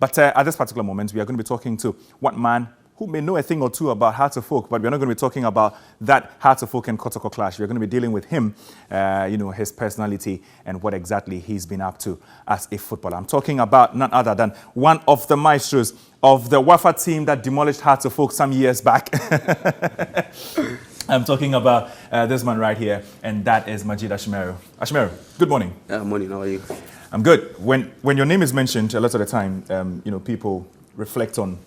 But at this particular moment, we are going to be talking to one man who may know a thing or two about Hearts of Oak, but we're not going to be talking about that Hearts of Oak and Kotoko clash. We're going to be dealing with him, his personality and what exactly he's been up to as a footballer. I'm talking about none other than one of the maestros of the Wafa team that demolished Hearts of Oak some years back. I'm talking about this man right here, and that is Majeed Ashimeru. Ashimeru, good morning. Morning, how are you? I'm good. When your name is mentioned, a lot of the time, people reflect on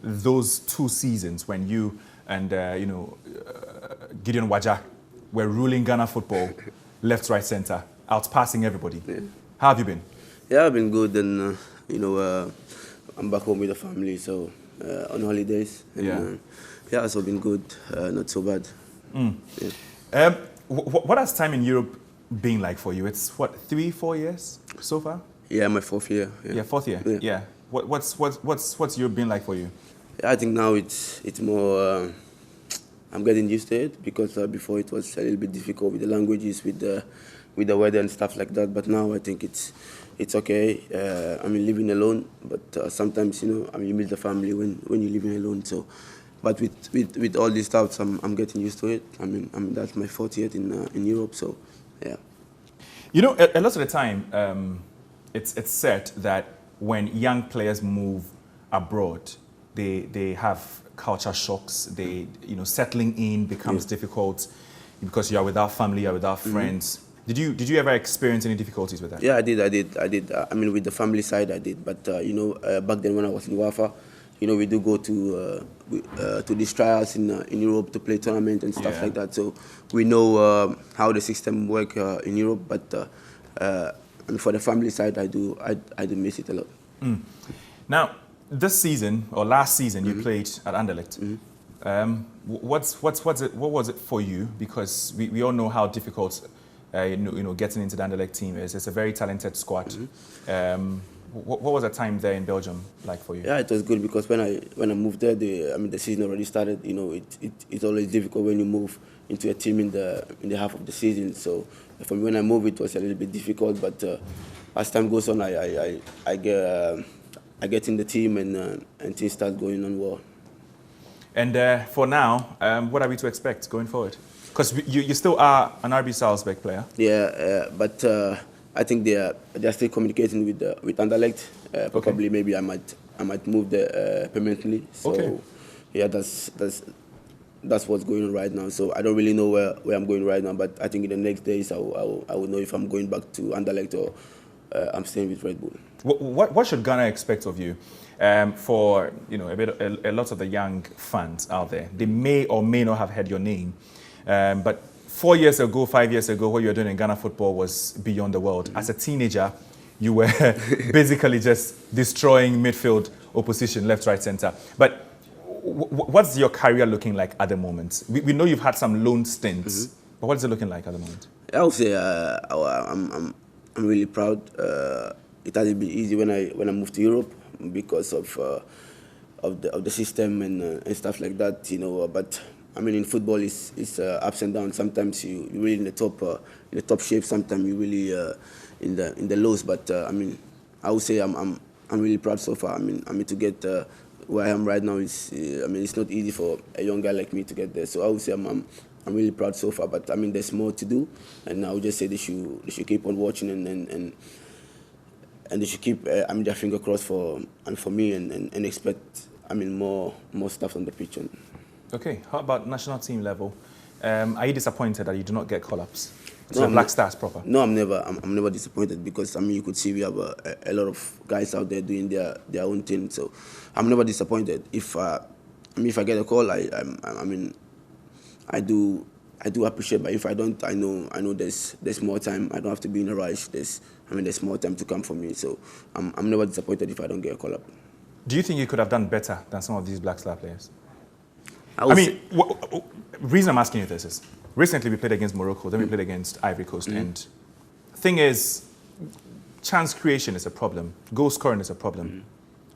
those 2 seasons when you and Gideon Waja were ruling Ghana football, left, right, centre, outpassing everybody. Yeah. How have you been? Yeah, I've been good, and I'm back home with the family, so on holidays. And, yeah, it's all been good, not so bad. Yeah. What has time in Europe been like for you? It's what, 3-4 years so far? Yeah, my 4th year. Yeah, 4th year. Yeah. What's Europe been like for you? Yeah, I think now it's more. I'm getting used to it because before it was a little bit difficult with the languages, with the weather and stuff like that. But now I think it's okay. Living alone, but sometimes you miss the family when you're living alone. So, but with all these stuff, I'm getting used to it. That's my 4th year in Europe. So, yeah. A lot of the time, it's said that when young players move abroad, they have culture shocks. Settling in becomes difficult because you are without family, you are without friends. Did you ever experience any difficulties with that? Yeah, I did. With the family side, I did. But back then when I was in Wafa, we do go to these trials in Europe to play tournament and stuff like that. So we know how the system work in Europe. But for the family side, I do miss it a lot. Now, this season or last season, you played at Anderlecht. What was it for you? Because we all know how difficult getting into the Anderlecht team is. It's a very talented squad. What was the time there in Belgium like for you? Yeah, it was good because when I moved there, the season already started. It's always difficult when you move into a team in the half of the season. So for me, when I moved, it was a little bit difficult. But as time goes on, I get in the team and things start going on well. And for now, what are we to expect going forward? Because you still are an RB Salzburg player. Yeah, but I think they are still communicating with Anderlecht. Probably maybe I might move there permanently. So yeah, that's what's going on right now. So I don't really know where I'm going right now. But I think in the next days I will know if I'm going back to Anderlecht or I'm staying with Red Bull. What should Ghana expect of you? For a lot of the young fans out there, they may or may not have heard your name, but 4 years ago, 5 years ago, what you were doing in Ghana football was beyond the world. As a teenager, you were basically just destroying midfield opposition, left, right, centre. But what's your career looking like at the moment? We know you've had some loan stints, but what is it looking like at the moment? I would say I'm really proud. It hasn't been easy when I moved to Europe because of the system and stuff like that, But in football, it's ups and downs. Sometimes you're really in the top shape. Sometimes you're really in the lows. But I would say I'm really proud so far. To get where I am right now is it's not easy for a young guy like me to get there. So I would say I'm really proud so far. But there's more to do, and I would just say they should keep on watching and they should keep their finger crossed for me and expect more stuff on the pitch. Okay, how about national team level? Are you disappointed that you do not get call-ups to the Black Stars proper? No, I'm never disappointed because you could see we have a lot of guys out there doing their own thing. So I'm never disappointed. If I get a call, I do appreciate, but if I don't, I know there's more time. I don't have to be in a rush. There's more time to come for me. So I'm never disappointed if I don't get a call up. Do you think you could have done better than some of these Black Star players? Reason I'm asking you this is, recently we played against Morocco, then we played against Ivory Coast, and thing is, chance creation is a problem, goal scoring is a problem.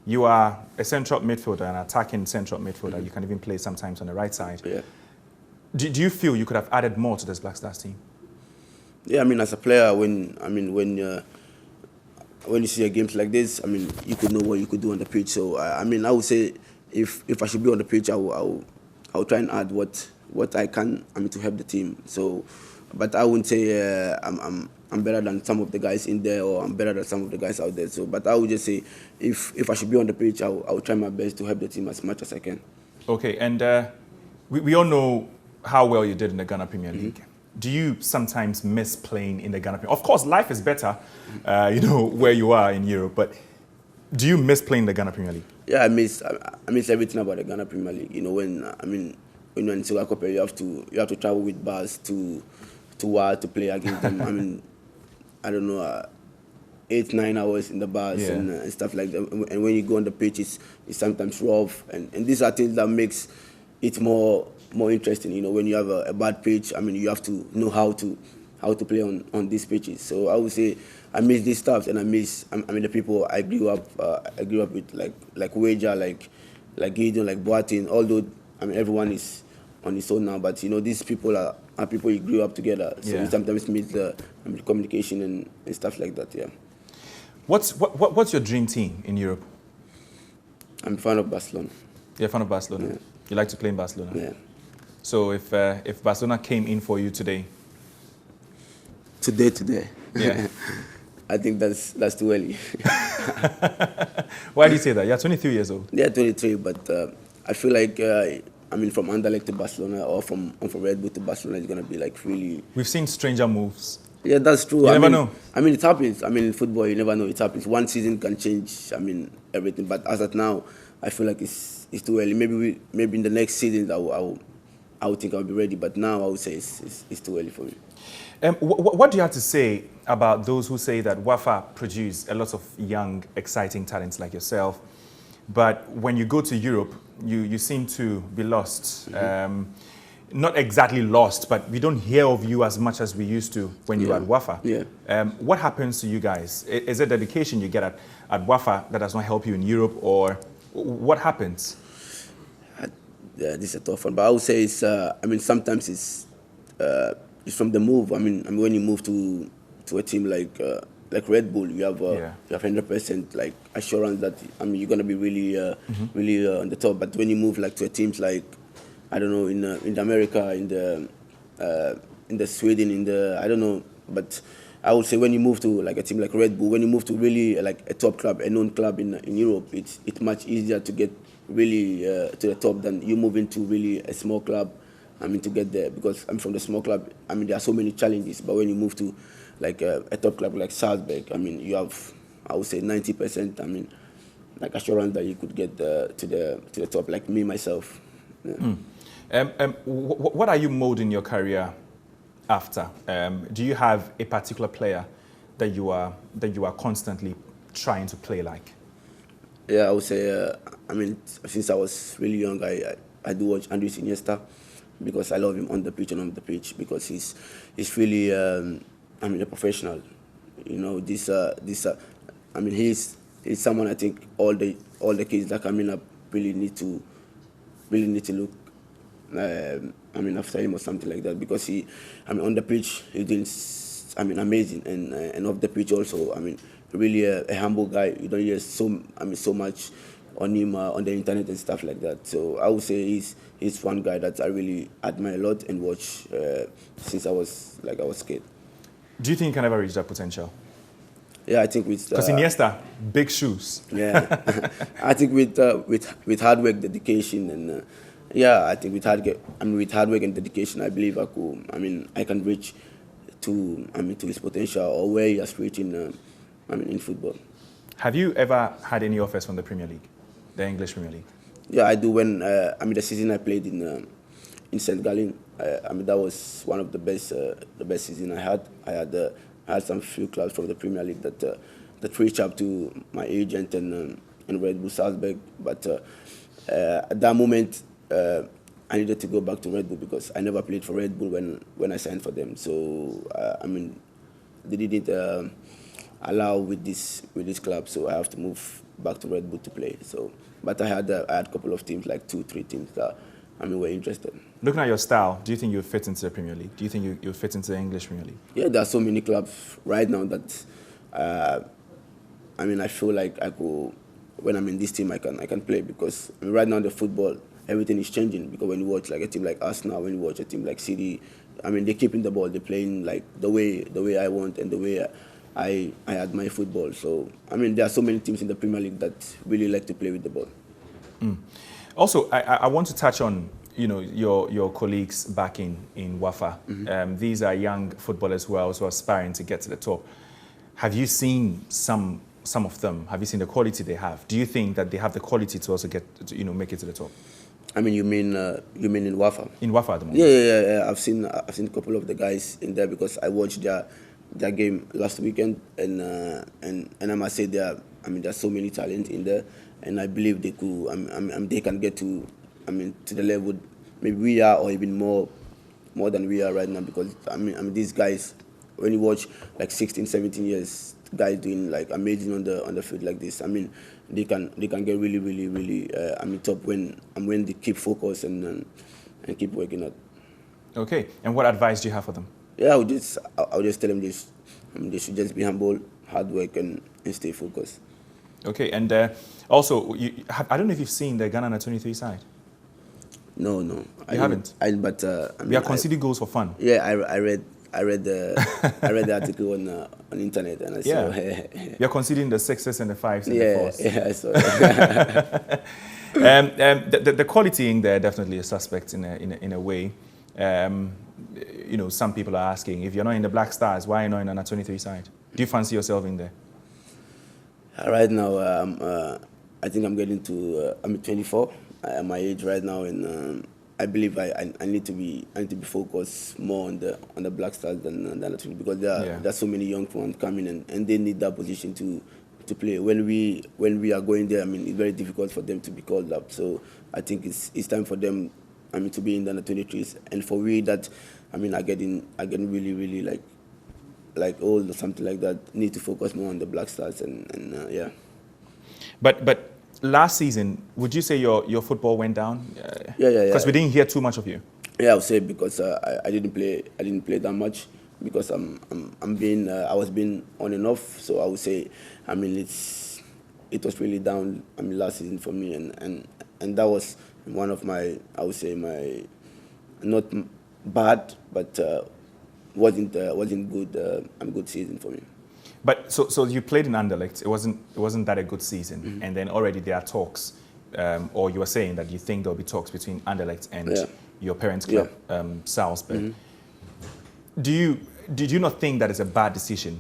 You are a central midfielder, an attacking central midfielder. You can even play sometimes on the right side. Yeah. Do you feel you could have added more to this Black Stars team? Yeah, as a player, when when you see a games like this, I mean, you could know what you could do on the pitch. So I mean, I would say if I should be on the pitch, I will try and add what I can, I mean, to help the team. So, but I wouldn't say I'm better than some of the guys in there, or I'm better than some of the guys out there. So, but I would just say if I should be on the pitch, I will try my best to help the team as much as I can. Okay, and we all know how well you did in the Ghana Premier League. Do you sometimes miss playing in the Ghana Premier League? Of course, life is better, where you are in Europe, but do you miss playing in the Ghana Premier League? Yeah, I miss everything about the Ghana Premier League. When you're in Silver Cup, you have to travel with bus to play against them. I mean, I don't know, 8-9 hours in the bus and stuff like that. And when you go on the pitch, it's sometimes rough, and these are things that makes it more interesting. When you have a bad pitch, I mean, you have to know how to play on these pitches. So I would say I miss these stuff, and I mean the people I grew up with, like Wager, like Gideon, like Boateng. Although I mean everyone is on his own now, but these people are people you grew up together. So we sometimes miss the communication and stuff like that. Yeah. What's your dream team in Europe? I'm a fan of Barcelona. You're a fan of Barcelona. Yeah. You like to play in Barcelona. Yeah. So if Barcelona came in for you today. Yeah. I think that's too early. Why do you say that? You're 23 years old. Yeah, 23, but I feel like from Anderlecht to Barcelona, or from Red Bull to Barcelona, is gonna be like really. We've seen stranger moves. Yeah, that's true. You never know. I mean, it happens. I mean, in football, you never know. It happens. One season can change. I mean, everything. But as of now, I feel like it's too early. Maybe in the next season, I would think I'll be ready. But now I would say it's too early for me. What do you have to say about those who say that WAFA produce a lot of young, exciting talents like yourself, but when you go to Europe, you seem to be lost? Not exactly lost, but we don't hear of you as much as we used to when you were at WAFA. Yeah. What happens to you guys? Is it dedication you get at WAFA that does not help you in Europe, or what happens? Yeah, this is a tough one, but I would say it's. Sometimes it's from the move. I mean, when you move to a team like Red Bull, you have 100% like assurance that you're gonna be really on the top. But when you move like to a teams like, I don't know, in America, in the Sweden, I don't know, but I would say when you move to like a team like Red Bull, when you move to really like a top club, a known club in Europe, it's much easier to get really to the top than you move into really a small club. To get there, because I'm from the small club. There are so many challenges. But when you move to like a top club like Salzburg, you have, I would say, 90%. Like assurance that you could get to the top. Like me myself. Yeah. What are you molding your career after? Do you have a particular player that you are constantly trying to play like? Yeah, I would say. Since I was really young, I do watch Andres Iniesta, because I love him on the pitch and on the pitch, because he's really a professional. He's someone I think all the kids that coming up really need to look after him or something like that, because on the pitch he's doing amazing, and off the pitch also really a humble guy. You don't hear so much on him on the internet and stuff like that. So I would say he's one guy that I really admire a lot and watch since I was a kid. Do you think you can ever reach that potential? Yeah, I think with because Iniesta, big shoes. Yeah, I think with hard work, dedication, and I think with hard work and dedication, I believe I can reach to his potential, or where he has reached in football. Have you ever had any offers from the Premier League? The English Premier League? Yeah, I do. When the season I played in St. Gallen, that was one of the best season I had. I had some few clubs from the Premier League that reached out to my agent and Red Bull Salzburg. But at that moment, I needed to go back to Red Bull, because I never played for Red Bull when I signed for them. So they didn't allow with this club, so I have to move back to Red Bull to play. So, but I had a couple of teams, like 2-3 teams that were interested. Looking at your style, do you think you fit into the Premier League? Do you think you fit into the English Premier League? Yeah, there are so many clubs right now that I mean, I feel like I could, when I'm in this team, I can play because I mean, right now in the football, everything is changing. Because when you watch like a team like Arsenal, when you watch a team like City, I mean, they're keeping the ball, they're playing like the way I want and the way I admire football. So I mean, there are so many teams in the Premier League that really like to play with the ball. Also, I want to touch on your colleagues back in Wafa. These are young footballers who are also aspiring to get to the top. Have you seen some of them? Have you seen the quality they have? Do you think that they have the quality to also get make it to the top? I mean, you mean in Wafa? In Wafa at the moment. Yeah. I've seen a couple of the guys in there because I watched their game last weekend, and I must say there's so many talent in there, and I believe they could. They can get to the level maybe we are, or even more than we are right now. Because I mean these guys, when you watch like 16, 17 years guys doing like amazing on the field like this, I mean they can get really top when they keep focused and keep working out. Okay, and what advice do you have for them? Yeah, I'll just tell them this. They should just be humble, hard work, and stay focused. Okay, and also, I don't know if you've seen the Ghana 23 side. No. You haven't? We are conceding goals for fun. Yeah, I read the article on internet, and I saw. You're conceding the 6s and the 5s and the 4s. Yeah, I saw that. The quality in there definitely a suspect in a way. Some people are asking, if you're not in the Black Stars, why are you not in the 23 side? Do you fancy yourself in there? Right now, I think I'm getting to. I'm 24. At my age right now, and I believe I need to be focused more on the Black Stars than the 23, because there's so many young ones coming and they need that position to play. When we are going there, I mean, it's very difficult for them to be called up. So I think it's time for them, to be in the 23s, and for we that, are getting really like old or something like that, need to focus more on the Black Stars and yeah. But last season, would you say your football went down? Yeah. Because we didn't hear too much of you. Yeah, I would say because I didn't play that much because I was being on and off. So I would say, it was really down. Last season for me, and that was one of my, I would say, my not bad, but wasn't good season for me. But so you played in Anderlecht. It wasn't that a good season, and then already there are talks, or you were saying that you think there'll be talks between Anderlecht and your parents' club, Salzburg. Did you not think that is a bad decision,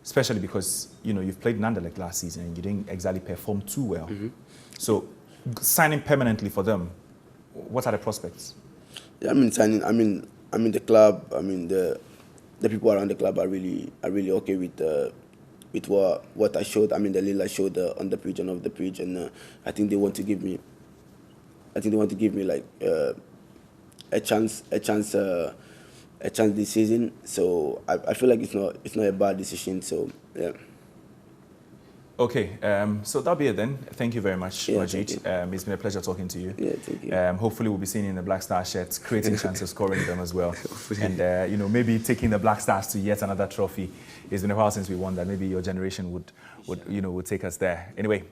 especially because you've played in Anderlecht last season and you didn't exactly perform too well? So signing permanently for them, what are the prospects? Yeah, signing. The club. The people around the club are really okay with what I showed. The little I showed on the pitch and off the pitch, and I think they want to give me. Like a chance this season. So I feel like it's not a bad decision. So yeah. Okay, so that'll be it then. Thank you very much, Majeed. It's been a pleasure talking to you. Yeah, thank you. Hopefully we'll be seeing you in the Black Star shirts, creating chances, scoring them as well. And, maybe taking the Black Stars to yet another trophy. It's been a while since we won that. Maybe your generation would take us there. Anyway,